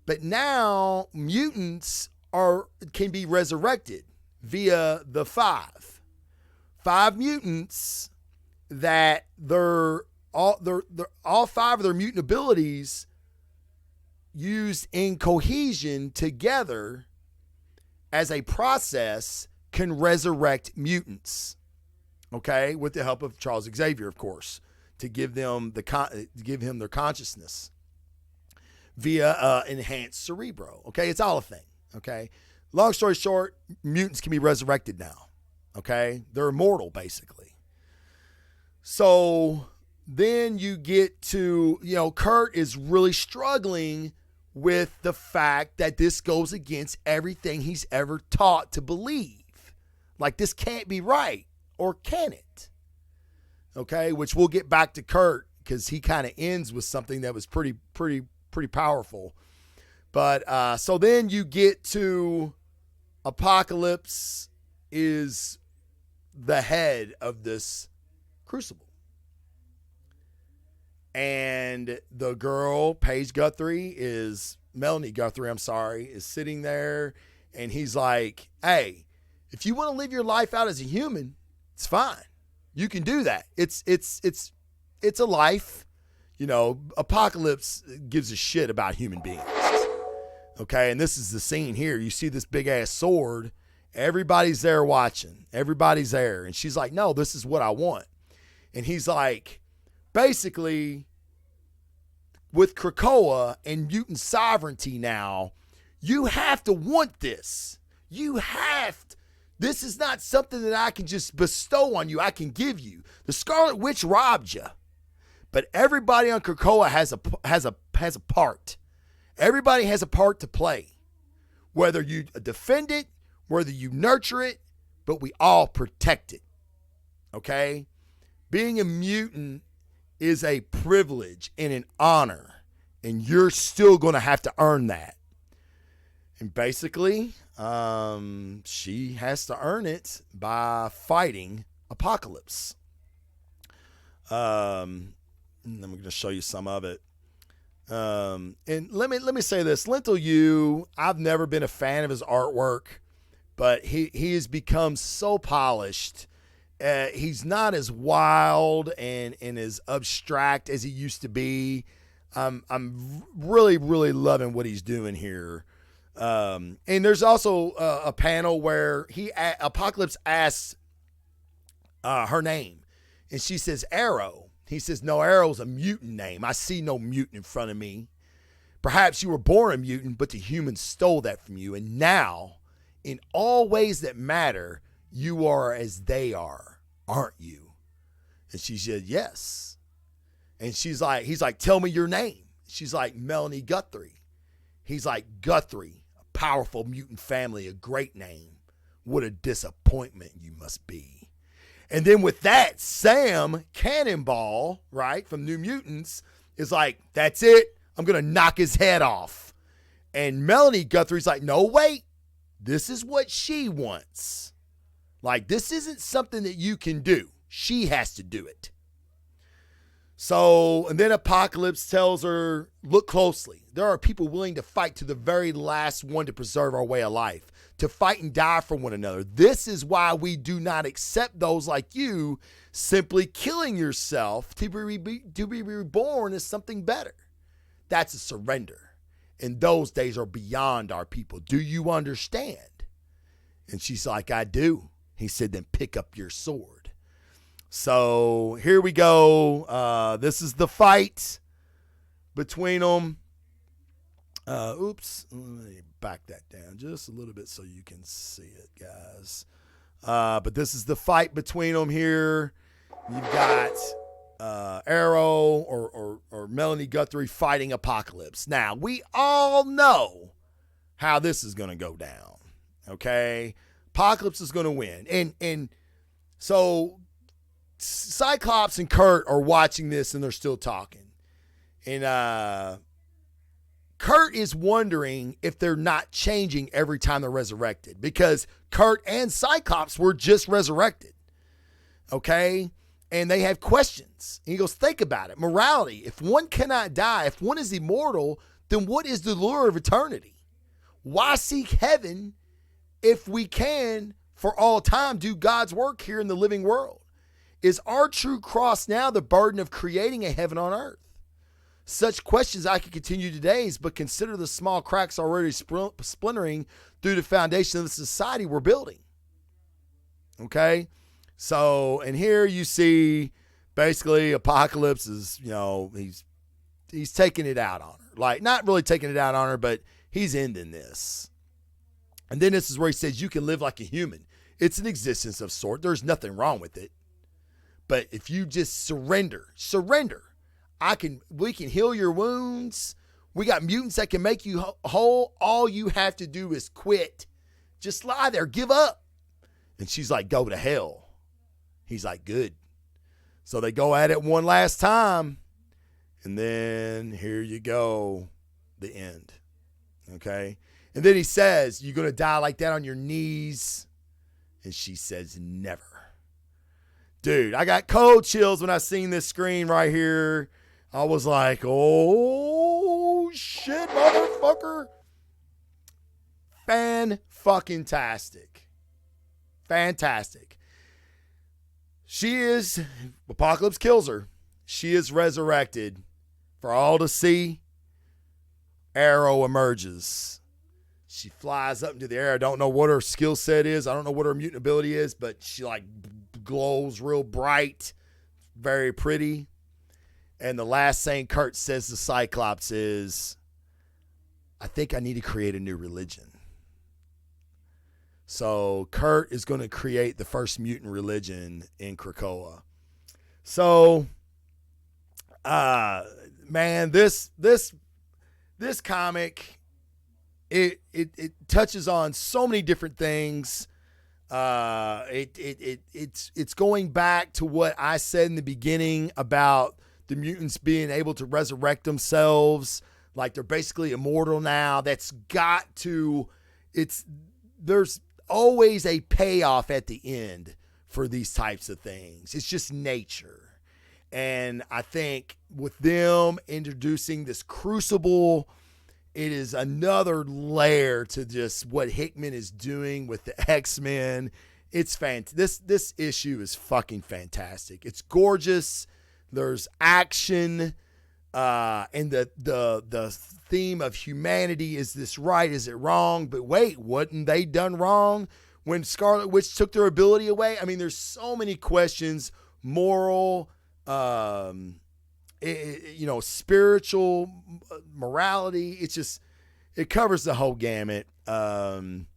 But now mutants can be resurrected via the five. 5 mutants that all 5 of their mutant abilities used in cohesion together as a process can resurrect mutants. Okay, with the help of Charles Xavier, of course, to give them him their consciousness via enhanced Cerebro. Okay, it's all a thing. Okay, long story short, mutants can be resurrected now. Okay, they're immortal basically. So then you get to, Kurt is really struggling with the fact that this goes against everything he's ever taught to believe. Like, this can't be right, or can it? Okay, which we'll get back to Kurt because he kind of ends with something that was pretty powerful. But so then you get to Apocalypse is the head of this crucible. And the girl, Paige Guthrie, Melanie Guthrie, is sitting there, and he's like, hey, if you want to live your life out as a human, it's fine. You can do that. It's a life. You know, Apocalypse gives a shit about human beings. Okay, and this is the scene here. You see this big-ass sword. Everybody's there watching. Everybody's there. And she's like, no, this is what I want. And he's like, basically, with Krakoa and mutant sovereignty now, you have to want this. You have to. This is not something that I can just bestow on you. I can give you. The Scarlet Witch robbed you. But everybody on Krakoa has a part. Everybody has a part to play. Whether you defend it, whether you nurture it, but we all protect it. Okay? Being a mutant is a privilege and an honor, and you're still going to have to earn that. And basically, she has to earn it by fighting Apocalypse. I'm going to show you some of it. And let me say this. Lentil Yu, I've never been a fan of his artwork, but he has become so polished. He's not as wild and as abstract as he used to be. I'm really, really loving what he's doing here. And there's also a panel where Apocalypse asks her name, and she says Arrow. He says, no, Arrow's a mutant name. I see no mutant in front of me. Perhaps you were born a mutant, but the humans stole that from you. And now, in all ways that matter, you are as they are, aren't you? And she said, yes. And he's like, tell me your name. She's like, Melanie Guthrie. He's like, Guthrie, a powerful mutant family, a great name. What a disappointment you must be. And then with that, Sam Cannonball, right, from New Mutants, is like, that's it. I'm going to knock his head off. And Melanie Guthrie's like, no, wait. This is what she wants. Like, this isn't something that you can do. She has to do it. So, and then Apocalypse tells her, look closely. There are people willing to fight to the very last one to preserve our way of life, to fight and die for one another. This is why we do not accept those like you simply killing yourself to be reborn as something better. That's a surrender. And those days are beyond our people. Do you understand? And she's like, I do. He said, then pick up your sword. So here we go. This is the fight between them. Oops. Let me back that down just a little bit so you can see it, guys. But this is the fight between them here. You've got Arrow or Melanie Guthrie fighting Apocalypse. Now, we all know how this is going to go down. Okay? Apocalypse is going to win. And so Cyclops and Kurt are watching this and they're still talking. And Kurt is wondering if they're not changing every time they're resurrected, because Kurt and Cyclops were just resurrected. Okay? And they have questions. And he goes, think about it. Morality. If one cannot die, if one is immortal, then what is the lure of eternity? Why seek heaven if we can, for all time, do God's work here in the living world? Is our true cross now the burden of creating a heaven on earth? Such questions I could continue today, but consider the small cracks already splintering through the foundation of the society we're building. Okay? So, and here you see basically Apocalypse is, he's taking it out on her. Like, not really taking it out on her, but he's ending this. And then this is where he says, you can live like a human. It's an existence of sort. There's nothing wrong with it. But if you just surrender, we can heal your wounds. We got mutants that can make you whole. All you have to do is quit. Just lie there, give up. And she's like, go to hell. He's like, good. So they go at it one last time. And then here you go, the end. Okay? And then he says, "You're going to die like that on your knees?" And she says, "Never." Dude, I got cold chills when I seen this screen right here. I was like, oh, shit, motherfucker. Fan-fucking-tastic. Fantastic. She is, Apocalypse kills her. She is resurrected for all to see. Arrow emerges. She flies up into the air. I don't know what her skill set is. I don't know what her mutant ability is, but she like glows real bright. Very pretty. And the last thing Kurt says to Cyclops is, "I think I need to create a new religion." So Kurt is going to create the first mutant religion in Krakoa. So, man, this comic, it touches on so many different things. It's going back to what I said in the beginning about the mutants being able to resurrect themselves, like they're basically immortal now. There's always a payoff at the end for these types of things. It's just nature. And I think with them introducing this Crucible, it is another layer to just what Hickman is doing with the X-Men. It's this issue is fucking fantastic. It's gorgeous. There's action, and the theme of humanity. Is this right? Is it wrong? But wait, wasn't they done wrong when Scarlet Witch took their ability away? I mean, there's so many questions, moral, spiritual, morality. It covers the whole gamut. I'm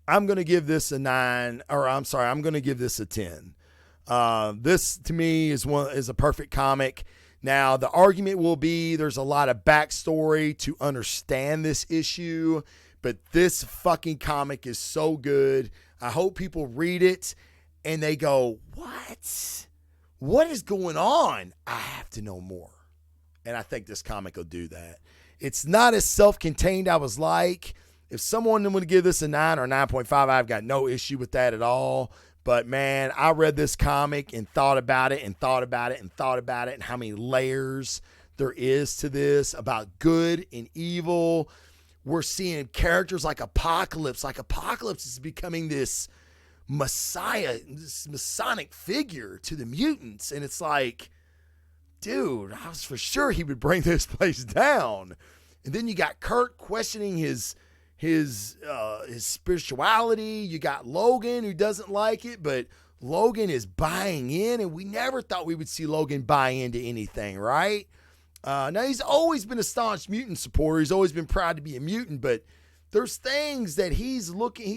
going to give this a 9, or I'm going to give this a 10. This to me is a perfect comic. Now, the argument will be there's a lot of backstory to understand this issue, but this fucking comic is so good. I hope people read it and they go, "What? What is going on? I have to know more." And I think this comic will do that. It's not as self-contained. I was like, if someone would give this a 9 or 9.5, I've got no issue with that at all. But man, I read this comic and thought about it and thought about it and thought about it and how many layers there is to this about good and evil. We're seeing characters like Apocalypse. Like Apocalypse is becoming this messiah, this Masonic figure to the mutants. And it's like, dude, I was for sure he would bring this place down. And then you got Kurt questioning his spirituality. You got Logan who doesn't like it, but Logan is buying in, and we never thought we would see Logan buy into anything, right? Now, he's always been a staunch mutant supporter. He's always been proud to be a mutant, but there's things that he's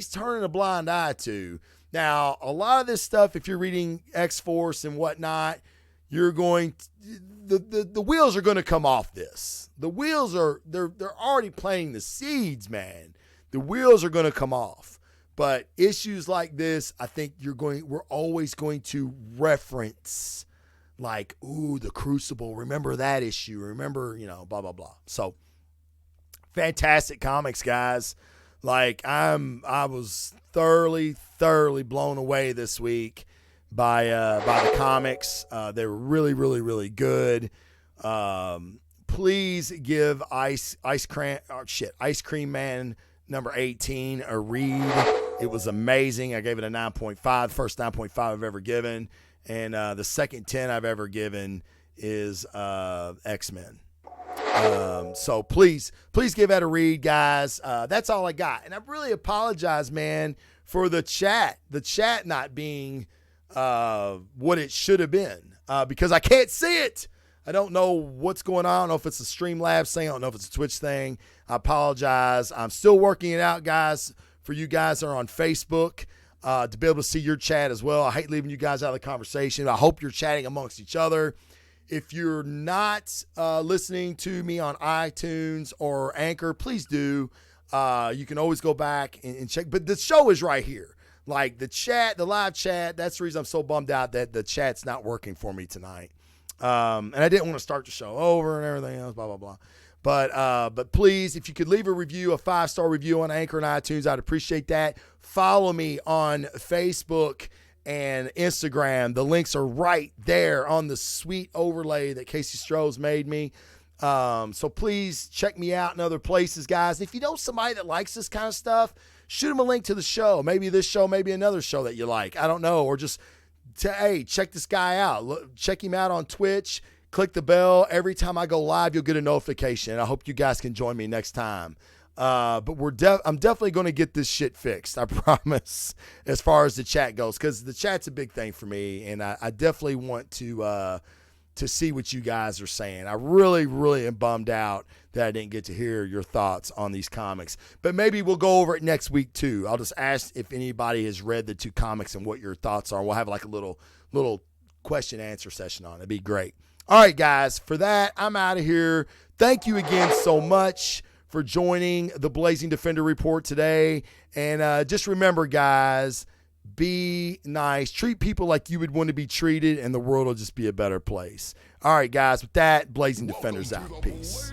turning a blind eye to. Now, a lot of this stuff, if you're reading X-Force and whatnot, you're going to, the wheels are going to come off this. The wheels they're already planting the seeds, man. The wheels are going to come off. But issues like this, I think we're always going to reference, like, ooh, the Crucible. Remember that issue. Remember, blah, blah, blah. So fantastic comics, guys. Like, I was thoroughly blown away this week by the comics. They were really, really, really good. Please give Ice Cream Man number 18 a read. It was amazing. I gave it a 9.5, first 9.5 I've ever given. And the second 10 I've ever given is X-Men. So please give that a read, guys. That's all I got. And I really apologize, man, for the chat not being what it should have been, because I can't see it. I don't know what's going on. I don't know if it's a Streamlabs thing. I don't know if it's a Twitch thing. I apologize. I'm still working it out, guys, for you guys that are on Facebook, to be able to see your chat as well. I hate leaving you guys out of the conversation. I hope you're chatting amongst each other. If you're not listening to me on iTunes or Anchor, please do. You can always go back and check. But the show is right here. Like the live chat, that's the reason I'm so bummed out that the chat's not working for me tonight. And I didn't want to start the show over and everything else, blah, blah, blah. But please, if you could leave a review, a 5-star review on Anchor and iTunes, I'd appreciate that. Follow me on Facebook and Instagram. The links are right there on the sweet overlay that Casey Stroh's made me. So please check me out in other places, guys. If you know somebody that likes this kind of stuff, shoot them a link to the show. Maybe this show, maybe another show that you like. I don't know. Or just, hey, check this guy out. Check him out on Twitch. Click the bell. Every time I go live, you'll get a notification. I hope you guys can join me next time. But I'm definitely going to get this shit fixed. I promise, as far as the chat goes, because the chat's a big thing for me, and I definitely want to see what you guys are saying. I really, really am bummed out that I didn't get to hear your thoughts on these comics. But maybe we'll go over it next week too. I'll just ask if anybody has read the 2 comics and what your thoughts are. We'll have like a little question answer session on it. It'd be great. All right, guys, for that, I'm out of here. Thank you again so much for joining the Blazing Defender Report today. And just remember, guys, be nice. Treat people like you would want to be treated, and the world will just be a better place. All right, guys, with that, Blazing Defenders out. Peace.